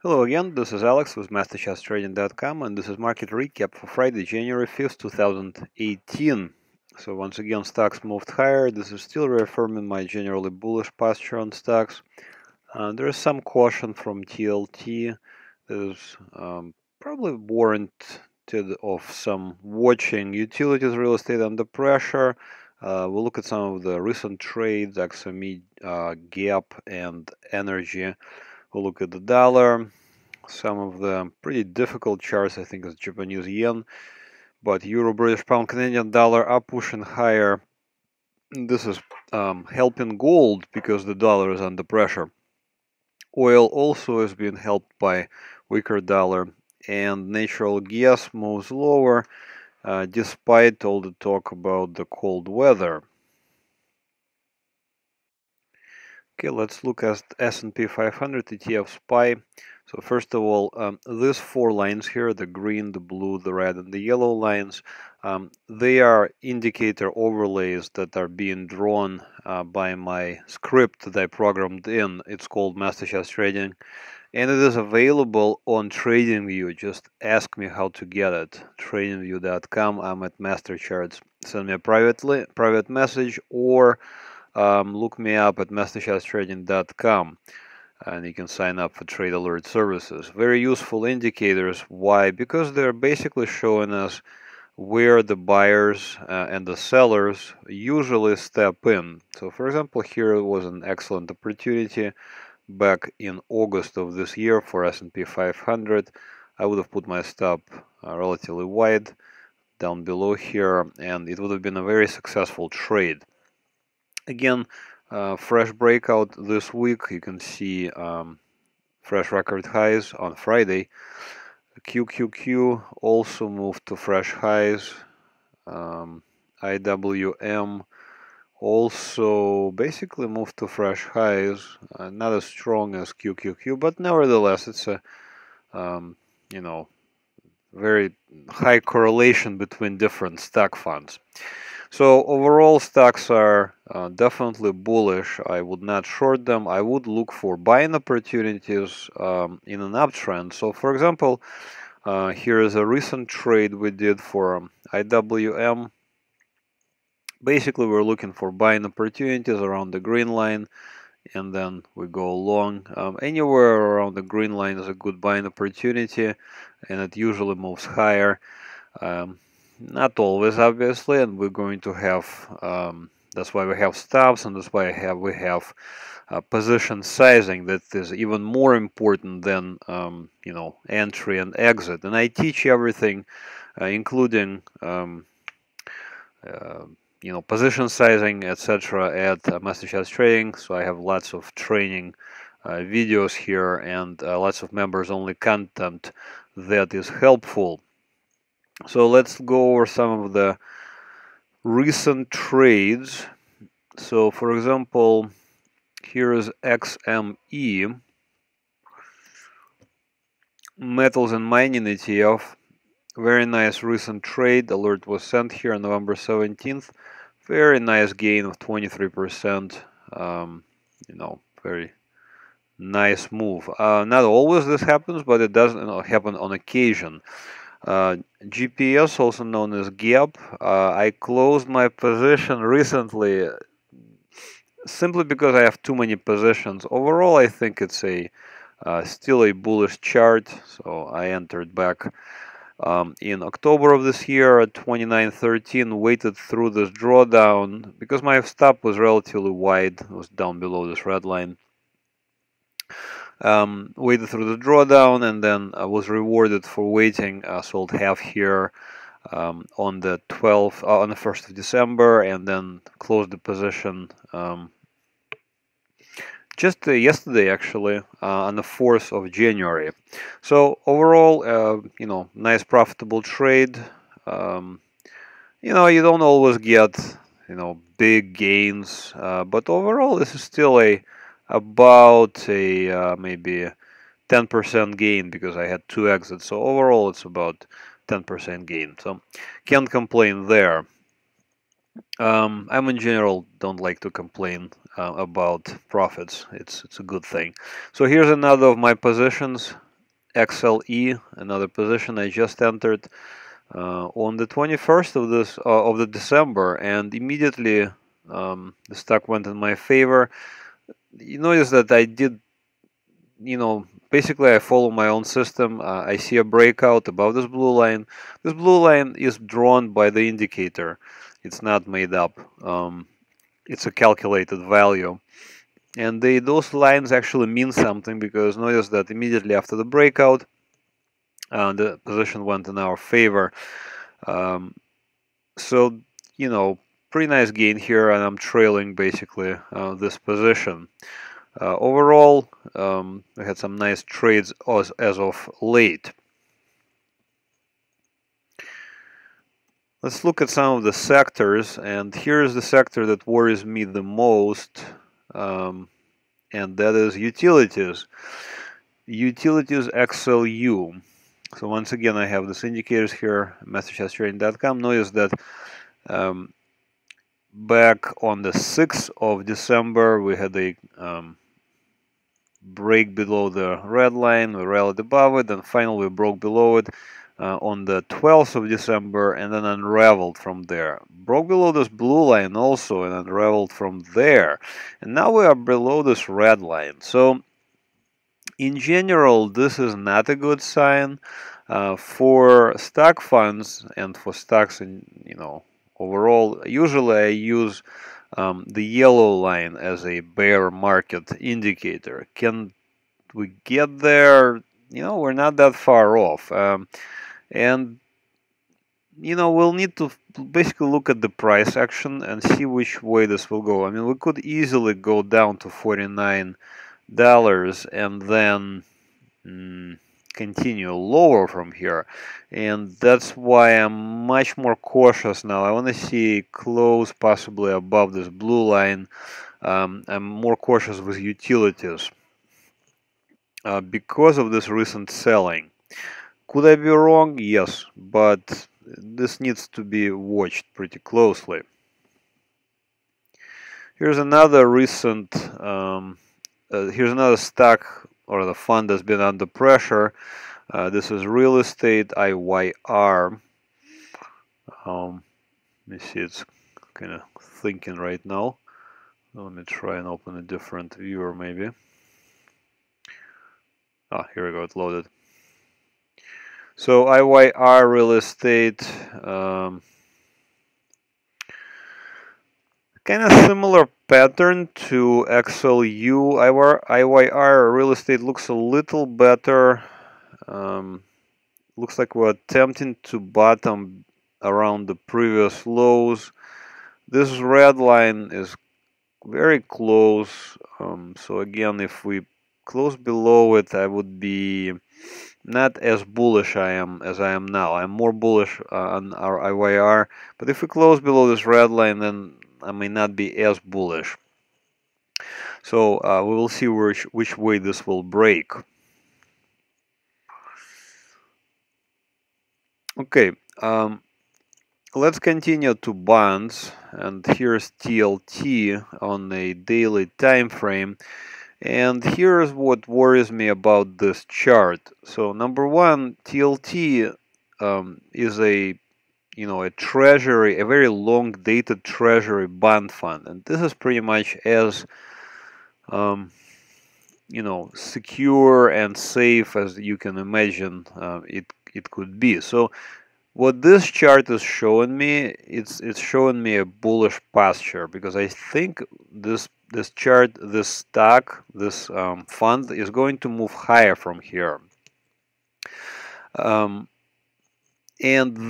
Hello again, this is Alex with MasterChartsTrading.com, and this is market recap for Friday, January 5th, 2018. So once again, stocks moved higher. This is still reaffirming my generally bullish posture on stocks. There is some caution from TLT. There's probably warranted of some watching. Utilities, real estate under pressure. We'll look at some of the recent trades, XME, Gap, and Energy. We'll look at the dollar. Some of the pretty difficult charts, I think, is Japanese yen, but Euro, British pound, Canadian dollar are pushing higher. This is helping gold because the dollar is under pressure. Oil also is being helped by weaker dollar, and natural gas moves lower despite all the talk about the cold weather. Okay, let's look at S&P 500 ETF SPY. So first of all, these four lines here, the green, the blue, the red, and the yellow lines, they are indicator overlays that are being drawn by my script that I programmed in. It's called MasterCharts Trading, and it is available on TradingView. Just ask me how to get it. TradingView.com. I'm at MasterCharts. Send me a private message or look me up at MasterChartsTrading.com, and you can sign up for trade alert services. Very useful indicators. Why? Because they're basically showing us where the buyers and the sellers usually step in. So for example, here was an excellent opportunity back in August of this year for S&P 500. I would have put my stop relatively wide down below here, and it would have been a very successful trade. Again, fresh breakout this week. You can see fresh record highs on Friday. QQQ also moved to fresh highs. IWM also basically moved to fresh highs. Not as strong as QQQ, but nevertheless, it's a very high correlation between different stock funds. So overall, stocks are definitely bullish. I would not short them. I would look for buying opportunities in an uptrend. So for example, here is a recent trade we did for IWM. Basically, we're looking for buying opportunities around the green line, and then we go long. Anywhere around the green line is a good buying opportunity, and it usually moves higher. Not always, obviously, and we're going to have, that's why we have stops, and that's why we have position sizing that is even more important than, entry and exit. And I teach everything, including, position sizing, etc. at MasterCharts Trading. So I have lots of training videos here and lots of members-only content that is helpful. So let's go over some of the recent trades. So for example, here is XME, metals and mining ETF. Very nice recent trade. Alert was sent here on November 17th. Very nice gain of 23%. Very nice move. Not always this happens, but it does happen on occasion. GPS, also known as Gap, I closed my position recently simply because I have too many positions. Overall, I think it's still a bullish chart, so I entered back in October of this year at 29.13, waited through this drawdown because my stop was relatively wide. It was down below this red line. Waited through the drawdown, and then I was rewarded for waiting. Sold half here on the 1st of December, and then closed the position just yesterday, actually, on the 4th of January. So overall, nice profitable trade. You don't always get big gains, but overall, this is still about a maybe 10% gain because I had 2 exits. So overall, it's about 10% gain. So can't complain there. I'm in general don't like to complain about profits. It's a good thing. So here's another of my positions. XLE, another position I just entered on the 21st of the December, and immediately the stock went in my favor. You notice that I did, basically I follow my own system. I see a breakout above this blue line. This blue line is drawn by the indicator. It's not made up. It's a calculated value. And those lines actually mean something, because notice that immediately after the breakout, the position went in our favor. So, pretty nice gain here, and I'm trailing basically this position. Overall, we had some nice trades as of late. Let's look at some of the sectors, and here's the sector that worries me the most, and that is utilities. Utilities XLU. So once again, I have these indicators here, MasterChartsTrading.com. Notice that back on the 6th of December, we had a break below the red line, we rallied above it, and finally we broke below it on the 12th of December, and then unraveled from there. Broke below this blue line also, and unraveled from there. And now we are below this red line. So in general, this is not a good sign for stock funds and for stocks in, overall. Usually I use the yellow line as a bear market indicator. Can we get there? We're not that far off. And we'll need to basically look at the price action and see which way this will go. I mean, we could easily go down to $49 and then continue lower from here, and that's why I'm much more cautious now. I want to see close possibly above this blue line. I'm more cautious with utilities because of this recent selling. Could I be wrong? Yes, but this needs to be watched pretty closely. Here's another recent here's another stock or the fund that's been under pressure. This is real estate IYR. Let me see, it's kind of thinking right now. Let me try and open a different viewer maybe. Here we go, it loaded. So IYR real estate, kind of similar pattern to XLU. IYR real estate looks a little better. Looks like we're attempting to bottom around the previous lows. This red line is very close. So again, if we close below it, I would be not as bullish as I am now. I'm more bullish on our IYR, but if we close below this red line, then I may not be as bullish. So we will see which way this will break. Okay, let's continue to bonds, and here's TLT on a daily time frame. And here's what worries me about this chart. So number one, TLT is a treasury, a very long dated treasury bond fund, and this is pretty much as secure and safe as you can imagine it could be. So what this chart is showing me, it's showing me a bullish posture, because I think this chart, this stock, this fund is going to move higher from here. And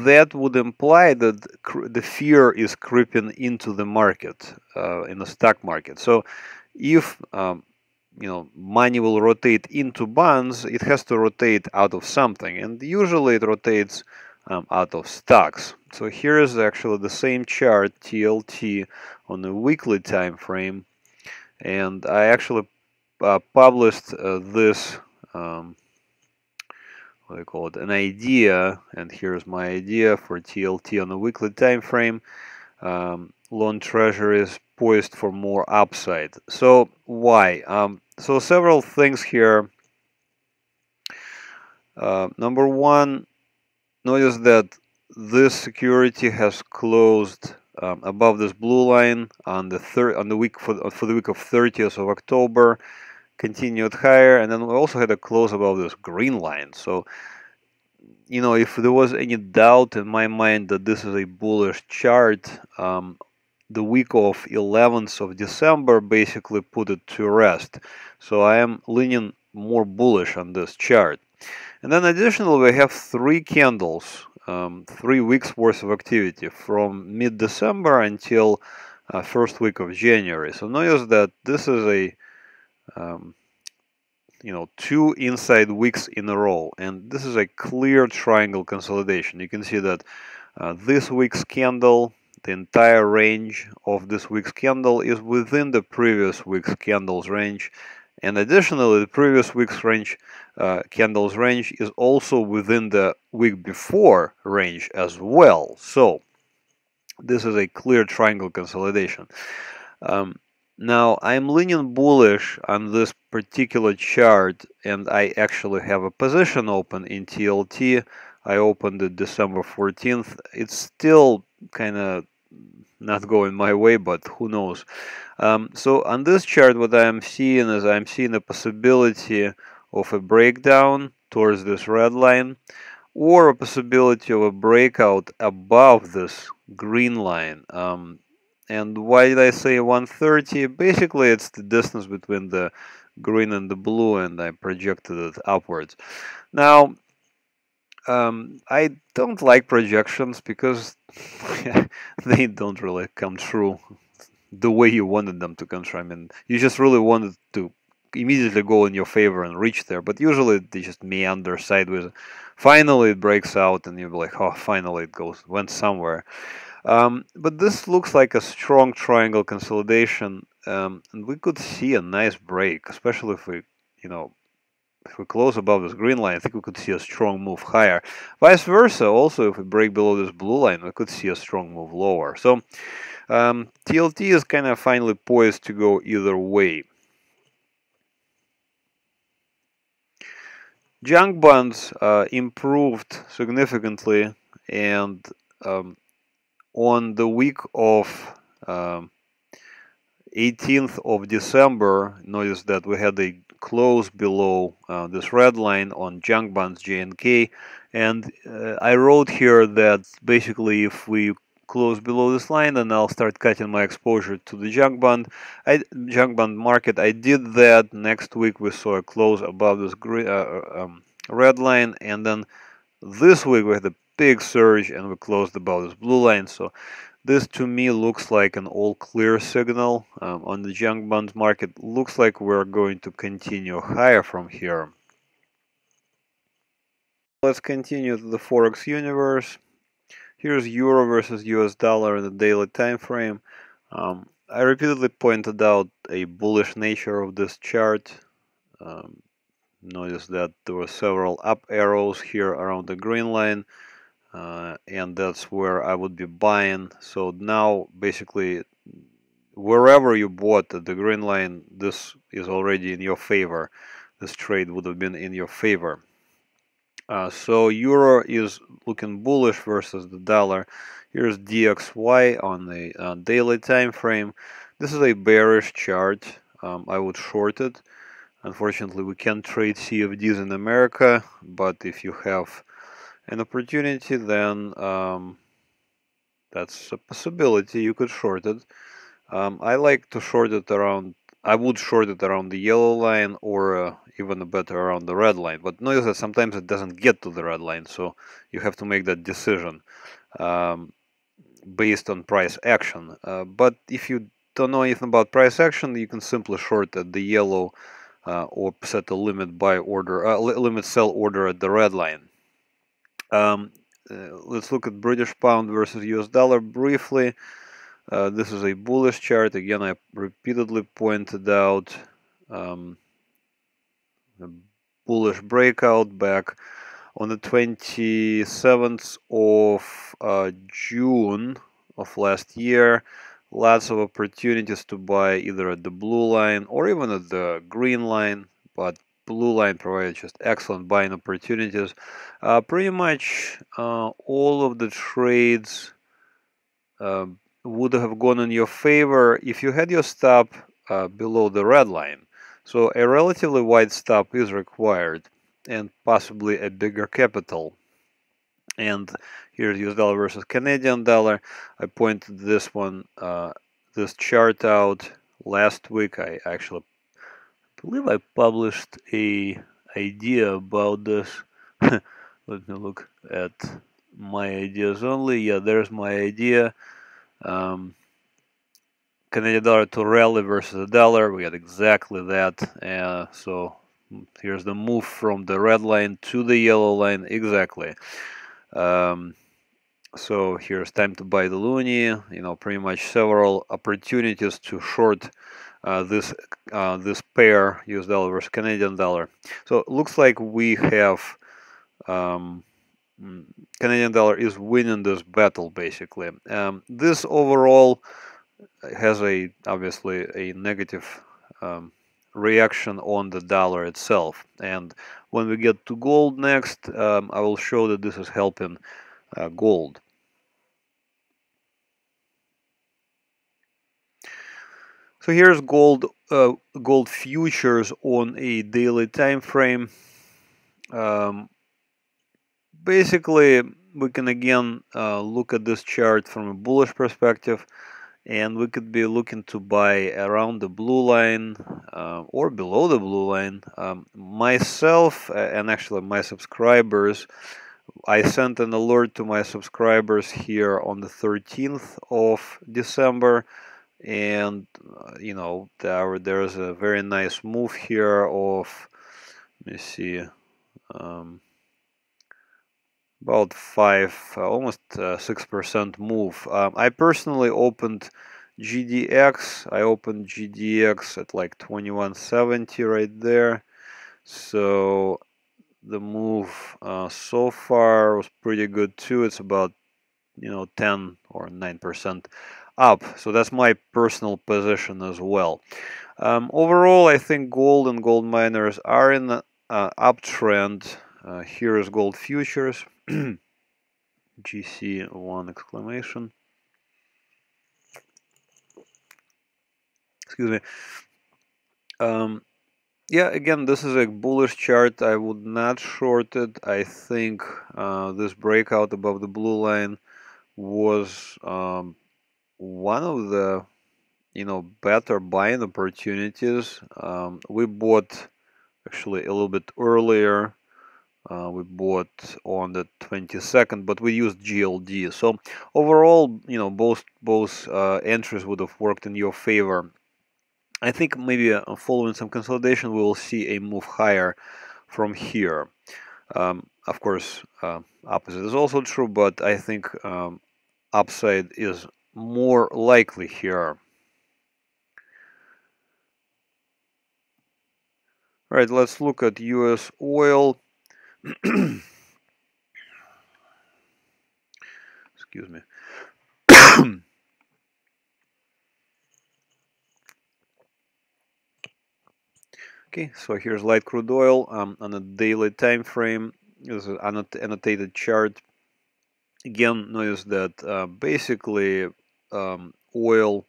that would imply that the fear is creeping into the market, in the stock market. So if money will rotate into bonds, it has to rotate out of something, and usually it rotates out of stocks. So here is actually the same chart, TLT, on the weekly time frame, and I actually published this what do you call it, an idea, and here's my idea for TLT on the weekly time frame. Long treasuries poised for more upside. So why? So several things here. Number one, notice that this security has closed above this blue line on the week for the week of 30th of October, continued higher, and then we also had a close above this green line. So, you know, if there was any doubt in my mind that this is a bullish chart, the week of 11th of December basically put it to rest. So I am leaning more bullish on this chart. And then additionally, we have three candles, 3 weeks worth of activity from mid-December until first week of January. So notice that this is a you know, 2 inside weeks in a row, and this is a clear triangle consolidation. You can see that this week's candle, the entire range of this week's candle is within the previous week's candles range, and additionally the previous week's range candles range is also within the week before range as well. So this is a clear triangle consolidation. Now I'm leaning bullish on this particular chart, and I actually have a position open in TLT. I opened it December 14th. It's still kind of not going my way, but who knows. So on this chart, what I'm seeing is I'm seeing a possibility of a breakdown towards this red line, or a possibility of a breakout above this green line. And why did I say 130? Basically, it's the distance between the green and the blue, and I projected it upwards. Now, I don't like projections because they don't really come true the way you wanted them to come true. I mean, you just really wanted to immediately go in your favor and reach there, but usually they just meander sideways. Finally, it breaks out, and you're like, oh, finally it went somewhere. But this looks like a strong triangle consolidation, and we could see a nice break, especially if we, you know, if we close above this green line. I think we could see a strong move higher. Vice versa, also, if we break below this blue line, we could see a strong move lower. So TLT is kind of finally poised to go either way. Junk bonds improved significantly, and on the week of 18th of December, notice that we had a close below this red line on junk bonds JNK, and I wrote here that basically if we close below this line, then I'll start cutting my exposure to the junk bond market. I did that. Next week we saw a close above this red line, and then this week we had a big surge and we closed above this blue line. So this to me looks like an all clear signal on the junk bonds market. Looks like we're going to continue higher from here. Let's continue to the Forex universe. Here's Euro versus US dollar in the daily time frame. I repeatedly pointed out a bullish nature of this chart. Notice that there were several up arrows here around the green line. And that's where I would be buying. So now basically wherever you bought at the green line, this is already in your favor. This trade would have been in your favor. So euro is looking bullish versus the dollar. Here's DXY on the daily time frame. This is a bearish chart. I would short it. Unfortunately, we can't trade CFDs in America, but if you have an opportunity, then that's a possibility. You could short it. I like to short it around. I would short it around the yellow line, or even better around the red line. But notice that sometimes it doesn't get to the red line, so you have to make that decision based on price action. But if you don't know anything about price action, you can simply short at the yellow or set a limit buy order, limit sell order at the red line. Let's look at British pound versus US dollar briefly. This is a bullish chart. Again, I repeatedly pointed out a bullish breakout back on the 27th of June of last year. Lots of opportunities to buy either at the blue line or even at the green line, but blue line provided just excellent buying opportunities. Pretty much all of the trades would have gone in your favor if you had your stop below the red line. So a relatively wide stop is required, and possibly a bigger capital. And here's US dollar versus Canadian dollar. I pointed this one, this chart out last week. I actually believe I published a idea about this. Let me look at my ideas only. Yeah, there's my idea. Canadian dollar to rally versus the dollar. We got exactly that. So here's the move from the red line to the yellow line. Exactly. So here's time to buy the loonie. You know, pretty much several opportunities to short this pair, US dollar versus Canadian dollar. So it looks like we have Canadian dollar is winning this battle basically. This overall has obviously a negative reaction on the dollar itself. And when we get to gold next, I will show that this is helping gold. So here's gold futures on a daily time frame. Basically, we can again look at this chart from a bullish perspective, and we could be looking to buy around the blue line or below the blue line. Myself and actually my subscribers, I sent an alert to my subscribers here on the 13th of December, and you know, there's a very nice move here of, let me see, about 5, almost 6% move. I personally opened GDX. I opened GDX at like 2170 right there. So the move so far was pretty good too. It's about, you know, 10 or 9% up. So that's my personal position as well. Overall, I think gold and gold miners are in an uptrend. Here is gold futures. GC1 exclamation. Excuse me. Yeah, again, this is a bullish chart. I would not short it. I think this breakout above the blue line was one of the, you know, better buying opportunities. We bought actually a little bit earlier. We bought on the 22nd, but we used GLD. So overall, you know, both entries would have worked in your favor. I think maybe following some consolidation, we will see a move higher from here. Of course, opposite is also true, but I think upside is more likely here. All right, let's look at US oil. Excuse me. Okay, so here's light crude oil on a daily time frame. This is an annotated chart. Again, notice that basically oil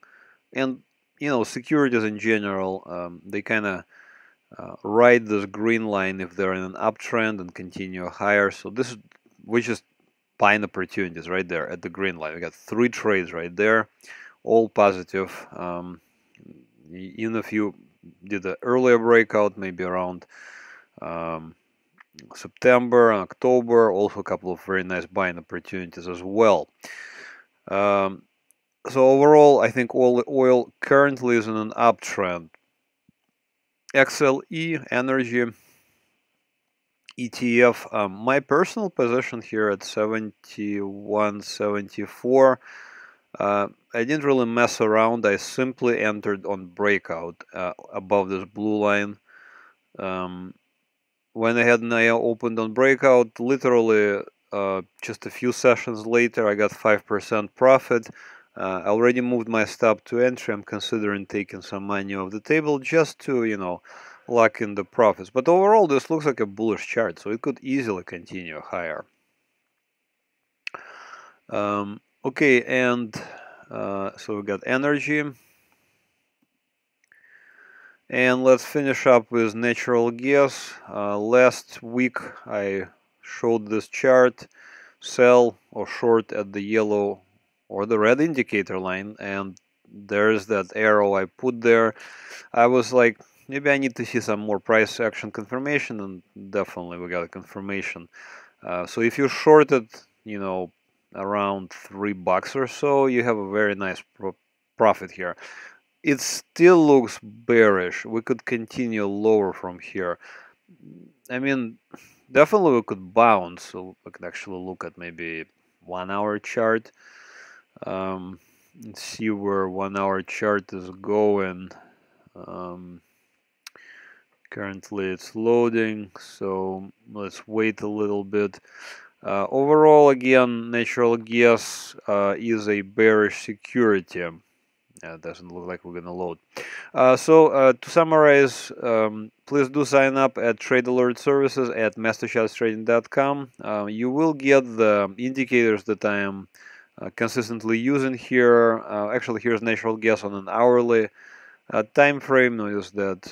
and, you know, securities in general, they kind of ride this green line if they're in an uptrend and continue higher. So this is, we just buying opportunities right there at the green line. We got 3 trades right there, all positive. Even if you did an earlier breakout, maybe around September and October, also a couple of very nice buying opportunities as well. So overall, I think oil currently is in an uptrend. XLE energy ETF, my personal position here at 71.74. I didn't really mess around. I simply entered on breakout above this blue line. When I had Naya opened on breakout, literally just a few sessions later, I got 5% profit. I already moved my stop to entry. I'm considering taking some money off the table just to, you know, lock in the profits. But overall, this looks like a bullish chart, so it could easily continue higher. Okay, and so we got energy. And let's finish up with natural gas. Last week I showed this chart, sell or short at the yellow or the red indicator line, and there's that arrow I put there. I was like, maybe I need to see some more price action confirmation, and definitely we got a confirmation. So if you shorted, you know, around $3 or so, you have a very nice profit here. It still looks bearish. We could continue lower from here. I mean, definitely we could bounce. So we could actually look at maybe 1 hour chart. Let's see where 1 hour chart is going. Currently it's loading, so let's wait a little bit. Overall, again, natural gas is a bearish security. It doesn't look like we're gonna load. So to summarize, please do sign up at Trade Alert Services at MasterChartsTrading.com. You will get the indicators that I am consistently using here. Actually, here's natural gas on an hourly time frame. Notice that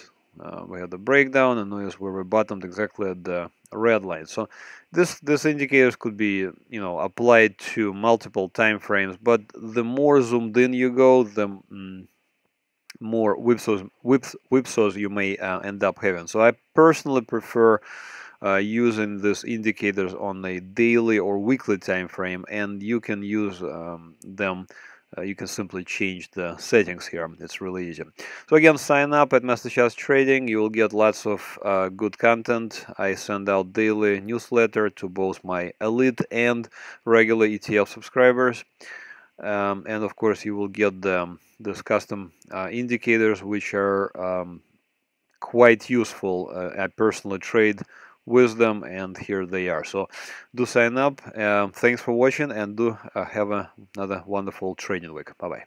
we had the breakdown, and notice where we bottomed exactly at the red line. So this indicators could be, you know, applied to multiple time frames, but the more zoomed in you go, the more whipsaws you may end up having. So I personally prefer using these indicators on a daily or weekly time frame, and you can use them. You can simply change the settings here. It's really easy. So again, sign up at MasterCharts Trading. You will get lots of good content. I send out daily newsletter to both my elite and regular ETF subscribers. And of course, you will get these custom indicators, which are quite useful. I personally trade with them, and here they are. So do sign up. Thanks for watching, and do have another wonderful trading week. Bye bye.